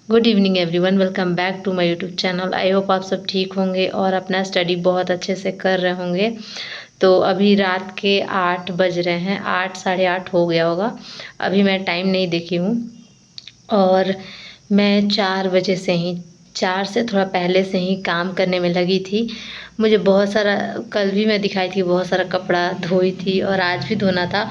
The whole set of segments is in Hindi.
Good evening everyone, welcome back to my YouTube channel. I hope आप सब ठीक होंगे और अपना स्टडी बहुत अच्छे से कर रहे होंगे। तो अभी रात के 8 बज रहे हैं, 8 साढ़े 8 हो गया होगा। अभी मैं टाइम नहीं देखी हूँ और मैं 4 बजे से ही, 4 से थोड़ा पहले से ही काम करने में लगी थी। मुझे बहुत सारा, कल भी मैं दिखाई थी, बहुत सारा कपड़ा धोई थी और आज भी धोना था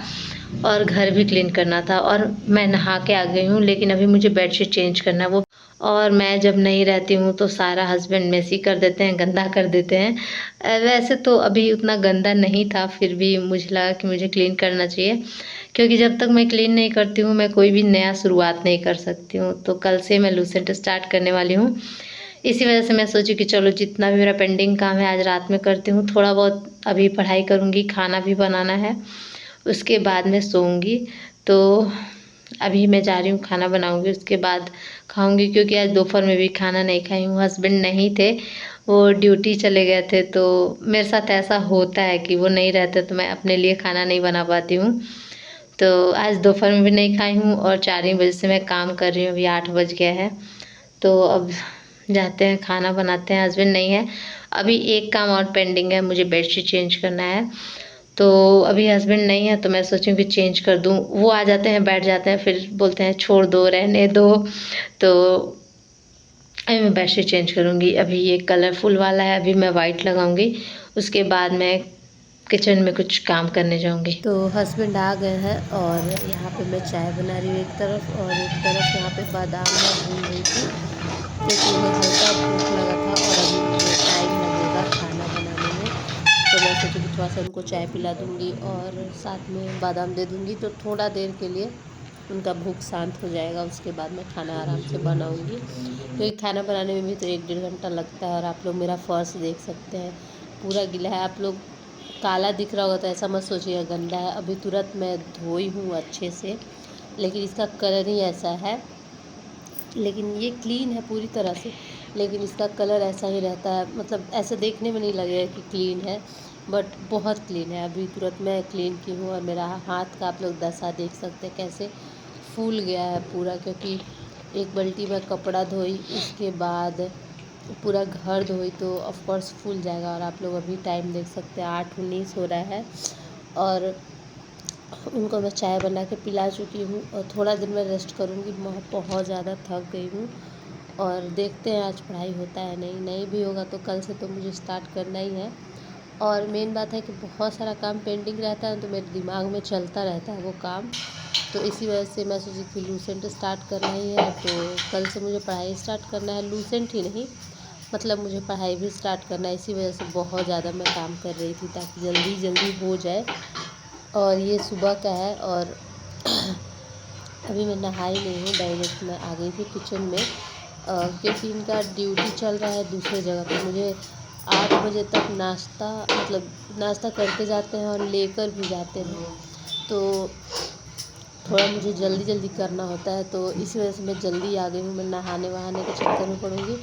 और घर भी क्लीन करना था और मैं नहा के आ गई हूँ। लेकिन अभी मुझे बेडशीट चेंज करना है वो, और मैं जब नहीं रहती हूँ तो सारा हस्बैंड मेसी कर देते हैं, गंदा कर देते हैं। वैसे तो अभी उतना गंदा नहीं था, फिर भी मुझे लगा कि मुझे क्लीन करना चाहिए, क्योंकि जब तक मैं क्लीन नहीं करती हूँ मैं कोई भी नया शुरुआत नहीं कर सकती हूँ। तो कल से मैं लूसेंट स्टार्ट करने वाली हूँ। इसी वजह से मैं सोची कि चलो जितना भी मेरा पेंडिंग काम है आज रात में करती हूँ। थोड़ा बहुत अभी पढ़ाई करूँगी, खाना भी बनाना है, उसके बाद मैं सोऊंगी। तो अभी मैं जा रही हूँ, खाना बनाऊंगी, उसके बाद खाऊंगी, क्योंकि आज दोपहर में भी खाना नहीं खाई हूँ। हस्बैंड नहीं थे, वो ड्यूटी चले गए थे। तो मेरे साथ ऐसा होता है कि वो नहीं रहते तो मैं अपने लिए खाना नहीं बना पाती हूँ। तो आज दोपहर में भी नहीं खाई हूँ और 4 ही बजे से मैं काम कर रही हूँ। अभी 8 बज गया है, तो अब जाते हैं, खाना बनाते हैं। हस्बैंड नहीं है। अभी एक काम और पेंडिंग है, मुझे बेडशीट चेंज करना है। तो अभी हस्बैंड नहीं है तो मैं सोची हूँ कि चेंज कर दूँ। वो आ जाते हैं, बैठ जाते हैं, फिर बोलते हैं छोड़ दो, रहने दो। तो अभी मैं बेडशीट चेंज करूँगी। अभी ये कलरफुल वाला है, अभी मैं वाइट लगाऊंगी, उसके बाद मैं किचन में कुछ काम करने जाऊंगी। तो हस्बैंड आ गए हैं और यहाँ पे मैं चाय बना रही हूँ एक तरफ, और एक तरफ यहाँ पे बादाम मैं भून रही थी, क्योंकि मुझे हल्का भूख लगा था और अभी मुझे टाइम लगेगा खाना बनाने में। तो मैं सोची कि थोड़ा सा उनको चाय पिला दूँगी और साथ में बादाम दे दूँगी, तो थोड़ा देर के लिए उनका भूख शांत हो जाएगा। उसके बाद मैं खाना आराम से बनाऊँगी, क्योंकि खाना बनाने में भी तो 1 डेढ़ घंटा लगता है। और आप लोग मेरा फर्श देख सकते हैं, पूरा गीला है। आप लोग काला दिख रहा होगा तो ऐसा मत सोचिएगा गंदा है, अभी तुरंत मैं धोई हूँ अच्छे से, लेकिन इसका कलर ही ऐसा है। लेकिन ये क्लीन है पूरी तरह से, लेकिन इसका कलर ऐसा ही रहता है, मतलब ऐसे देखने में नहीं लगेगा कि क्लीन है, बट बहुत क्लीन है। अभी तुरंत मैं क्लीन की हूँ और मेरा हाथ का आप लोग दशा देख सकते हैं कैसे फूल गया है पूरा, क्योंकि एक बाल्टी में कपड़ा धोई, उसके बाद पूरा घर धोई, तो ऑफकोर्स फूल जाएगा। और आप लोग अभी टाइम देख सकते हैं 8:19 हो रहा है और उनको मैं चाय बना के पिला चुकी हूँ और थोड़ा देर मैं रेस्ट करूँगी। मैं बहुत ज़्यादा थक गई हूँ और देखते हैं आज पढ़ाई होता है, नहीं भी होगा तो कल से तो मुझे स्टार्ट करना ही है। और मेन बात है कि बहुत सारा काम पेंडिंग रहता है तो मेरे दिमाग में चलता रहता है वो काम। तो इसी वजह से मैं सोची कि लूसेंट स्टार्ट करना ही है, तो कल से मुझे पढ़ाई स्टार्ट करना है। लूसेंट ही नहीं, मतलब मुझे पढ़ाई भी स्टार्ट करना है। इसी वजह से बहुत ज़्यादा मैं काम कर रही थी ताकि जल्दी जल्दी हो जाए। और ये सुबह का है और अभी मैं नहाई नहीं हूँ, डायरेक्ट मैं आ गई थी किचन में, क्योंकि इनका ड्यूटी चल रहा है दूसरे जगह पे। मुझे 8 बजे तक नाश्ता, मतलब नाश्ता करके जाते हैं और लेकर भी जाते हैं, तो थोड़ा मुझे जल्दी जल्दी करना होता है। तो इसी वजह से मैं जल्दी आ गई हूँ। मैं नहाने वहाने के चक्कर में पड़ूँगी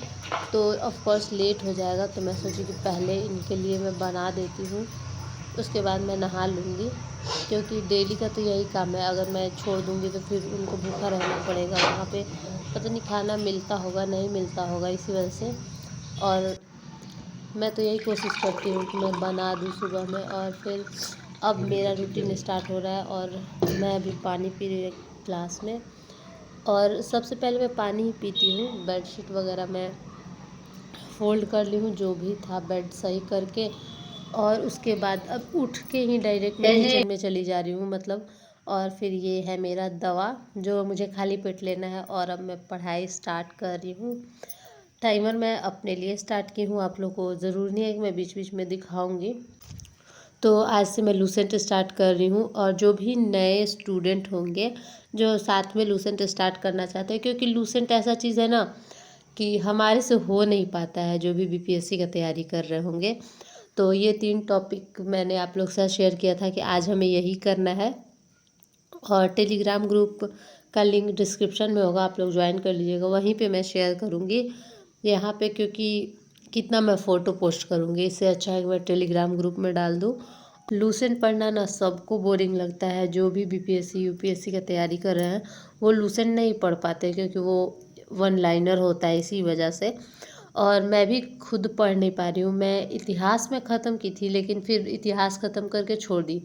तो ऑफकोर्स लेट हो जाएगा, तो मैं सोची कि पहले इनके लिए मैं बना देती हूँ, उसके बाद मैं नहा लूँगी, क्योंकि डेली का तो यही काम है। अगर मैं छोड़ दूँगी तो फिर उनको भूखा रहना पड़ेगा वहाँ पे, पता नहीं खाना मिलता होगा नहीं मिलता होगा, इसी वजह से। और मैं तो यही कोशिश करती हूँ कि मैं बना दूँ सुबह में। और फिर अब मेरा रूटीन स्टार्ट हो रहा है और मैं अभी पानी पी रही हूँ एक ग्लास में। और सबसे पहले मैं पानी ही पीती हूँ। बेडशीट वगैरह मैं फ़ोल्ड कर ली हूँ, जो भी था बेड सही करके, और उसके बाद अब उठ के ही डायरेक्ट मैं किचन में चली जा रही हूँ, मतलब। और फिर ये है मेरा दवा जो मुझे खाली पेट लेना है, और अब मैं पढ़ाई स्टार्ट कर रही हूँ। टाइमर मैं अपने लिए स्टार्ट की हूँ, आप लोग को ज़रूर नहीं है कि मैं बीच बीच में दिखाऊंगी। तो आज से मैं लूसेंट स्टार्ट कर रही हूँ, और जो भी नए स्टूडेंट होंगे जो साथ में लूसेंट स्टार्ट करना चाहते हैं, क्योंकि लूसेंट ऐसा चीज़ है ना कि हमारे से हो नहीं पाता है, जो भी बीपीएससी का तैयारी कर रहे होंगे। तो ये 3 टॉपिक मैंने आप लोग के साथ शेयर किया था कि आज हमें यही करना है। और टेलीग्राम ग्रुप का लिंक डिस्क्रिप्शन में होगा, आप लोग ज्वाइन कर लीजिएगा, वहीं पे मैं शेयर करूँगी यहाँ पे, क्योंकि कितना मैं फ़ोटो पोस्ट करूँगी, इससे अच्छा है कि मैं टेलीग्राम ग्रुप में डाल दूँ। लूसेंट पढ़ना ना सबको बोरिंग लगता है, जो भी बीपीएससी यूपीएससी का तैयारी कर रहे हैं वो लूसेंट नहीं पढ़ पाते, क्योंकि वो वन लाइनर होता है इसी वजह से। और मैं भी खुद पढ़ नहीं पा रही हूँ। मैं इतिहास में ख़त्म की थी, लेकिन फिर इतिहास ख़त्म करके छोड़ दी।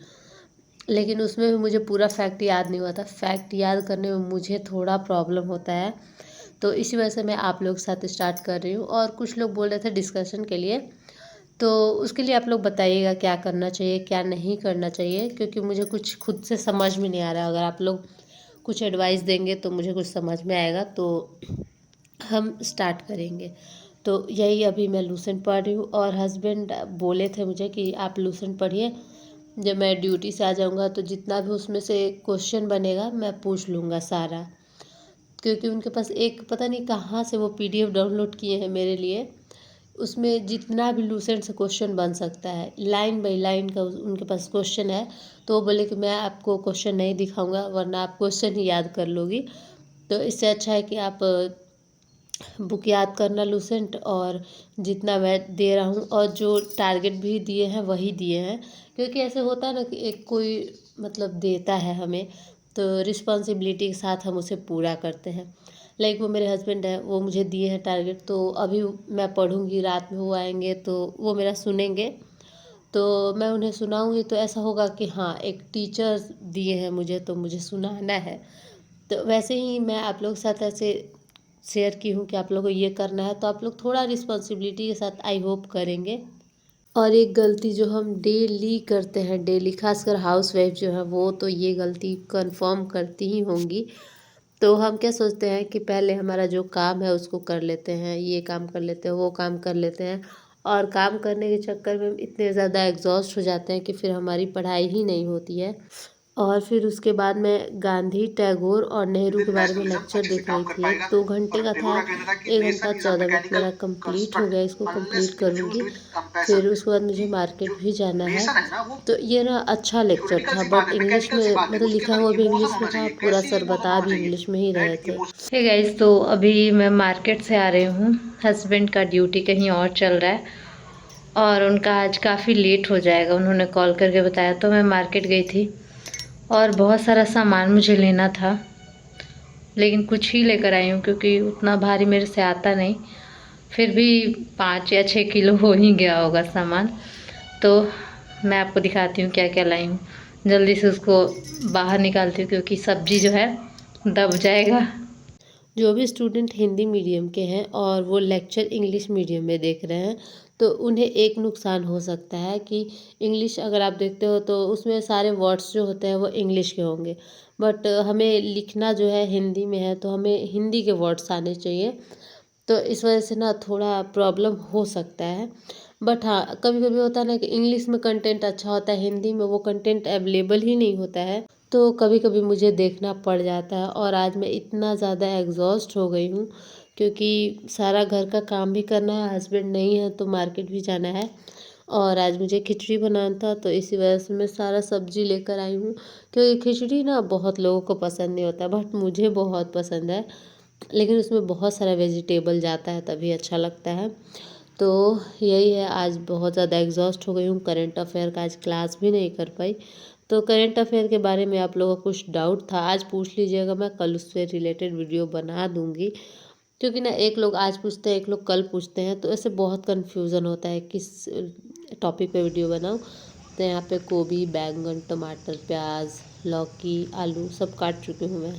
लेकिन उसमें भी मुझे पूरा फैक्ट याद नहीं हुआ था। फैक्ट याद करने में मुझे थोड़ा प्रॉब्लम होता है, तो इसी वजह से मैं आप लोग के साथ स्टार्ट कर रही हूँ। और कुछ लोग बोल रहे थे डिस्कशन के लिए, तो उसके लिए आप लोग बताइएगा क्या करना चाहिए क्या नहीं करना चाहिए, क्योंकि मुझे कुछ खुद से समझ में नहीं आ रहा है। अगर आप लोग कुछ एडवाइस देंगे तो मुझे कुछ समझ में आएगा, तो हम स्टार्ट करेंगे। तो यही अभी मैं लूसेंट पढ़ रही हूँ, और हस्बैंड बोले थे मुझे कि आप लूसेंट पढ़िए, जब मैं ड्यूटी से आ जाऊँगा तो जितना भी उसमें से क्वेश्चन बनेगा मैं पूछ लूँगा सारा। क्योंकि उनके पास एक पता नहीं कहाँ से वो पीडीएफ डाउनलोड किए हैं मेरे लिए, उसमें जितना भी लूसेंट से क्वेश्चन बन सकता है, लाइन बाई लाइन का उनके पास क्वेश्चन है। तो वो बोले कि मैं आपको क्वेश्चन नहीं दिखाऊंगा, वरना आप क्वेश्चन ही याद कर लोगी। तो इससे अच्छा है कि आप बुक याद करना लूसेंट, और जितना मैं दे रहा हूँ और जो टारगेट भी दिए हैं वही दिए हैं। क्योंकि ऐसे होता है ना कि एक कोई मतलब देता है हमें, तो रिस्पॉन्सिबिलिटी के साथ हम उसे पूरा करते हैं। लाइक वो मेरे हस्बैंड है, वो मुझे दिए हैं टारगेट, तो अभी मैं पढ़ूंगी, रात में वो आएंगे तो वो मेरा सुनेंगे, तो मैं उन्हें सुनाऊंगी। तो ऐसा होगा कि हाँ, एक टीचर दिए हैं मुझे तो मुझे सुनाना है। तो वैसे ही मैं आप लोग के साथ ऐसे शेयर की हूँ कि आप लोगों को ये करना है, तो आप लोग थोड़ा रिस्पॉन्सिबिलिटी के साथ आई होप करेंगे। और एक गलती जो हम डेली करते हैं, डेली खासकर हाउस वाइफ जो है वो तो ये गलती कंफर्म करती ही होंगी। तो हम क्या सोचते हैं कि पहले हमारा जो काम है उसको कर लेते हैं, ये काम कर लेते हैं, वो काम कर लेते हैं, और काम करने के चक्कर में हम इतने ज़्यादा एग्जॉस्ट हो जाते हैं कि फिर हमारी पढ़ाई ही नहीं होती है। और फिर उसके बाद मैं गांधी, टैगोर और नेहरू के बारे में बिजनेसमैनिज्म लेक्चर अच्छे से देख काम रही कर थी। एक पाएगा। 2 घंटे और का था, पेगोडा कहना था कि 1 घंटा nation is a 14 minute mechanical मेरा कंप्लीट हो गया। इसको कंस्ट्रक्ट कंप्लीट अनलेस इन्फ्यूज्ड करूँगी। With compassion. फिर उसके बाद मुझे कि मार्केट जो भी जाना है। नेशन है ना वो तो ये ना अच्छा लेक्चर थ्योरेटिकल था, सी बात बट है, इंग्लिश मैकेनिकल सी में बात है, मतलब उसके लिखा अंदर हुआ भी इमोशन इंग्लिश में होना था, चाहिए, पूरा कैसी सर इमोशन बता होना भी चाहिए। इंग्लिश में ही रहे दैट थे। इमोशन। हे गाइस, तो अभी मैं मार्केट से आ रही हूँ। हस्बैंड का ड्यूटी कहीं और चल रहा है और उनका आज काफ़ी लेट हो जाएगा, उन्होंने कॉल करके बताया। तो मैं मार्केट गई थी और बहुत सारा सामान मुझे लेना था, लेकिन कुछ ही लेकर आई हूँ क्योंकि उतना भारी मेरे से आता नहीं। फिर भी 5 या 6 किलो हो ही गया होगा सामान। तो मैं आपको दिखाती हूँ क्या क्या लाई हूँ। जल्दी से उसको बाहर निकालती हूँ क्योंकि सब्जी जो है दब जाएगा। जो भी स्टूडेंट हिंदी मीडियम के हैं और वो लेक्चर इंग्लिश मीडियम में देख रहे हैं, तो उन्हें एक नुकसान हो सकता है कि इंग्लिश अगर आप देखते हो तो उसमें सारे वर्ड्स जो होते हैं वो इंग्लिश के होंगे, बट हमें लिखना जो है हिंदी में है, तो हमें हिंदी के वर्ड्स आने चाहिए। तो इस वजह से ना थोड़ा प्रॉब्लम हो सकता है। बट हाँ, कभी कभी होता है ना कि इंग्लिश में कंटेंट अच्छा होता है, हिंदी में वो कंटेंट अवेलेबल ही नहीं होता है, तो कभी कभी मुझे देखना पड़ जाता है। और आज मैं इतना ज़्यादा एग्जॉस्ट हो गई हूँ, क्योंकि सारा घर का काम भी करना है, हस्बैंड नहीं है तो मार्केट भी जाना है, और आज मुझे खिचड़ी बनाना था, तो इसी वजह से मैं सारा सब्जी लेकर आई हूँ। क्योंकि खिचड़ी ना बहुत लोगों को पसंद नहीं होता, बट मुझे बहुत पसंद है। लेकिन उसमें बहुत सारा वेजिटेबल जाता है तभी अच्छा लगता है। तो यही है, आज बहुत ज़्यादा एग्जॉस्ट हो गई हूँ। करंट अफेयर का आज क्लास भी नहीं कर पाई। तो करंट अफेयर के बारे में आप लोगों को कुछ डाउट था, आज पूछ लीजिएगा, मैं कल उससे रिलेटेड वीडियो बना दूँगी। क्योंकि ना एक लोग आज पूछते हैं, एक लोग कल पूछते हैं, तो ऐसे बहुत कन्फ्यूज़न होता है किस टॉपिक पे वीडियो बनाऊँ। तो यहाँ पे गोभी, बैंगन, टमाटर, प्याज, लौकी, आलू सब काट चुकी हूँ मैं।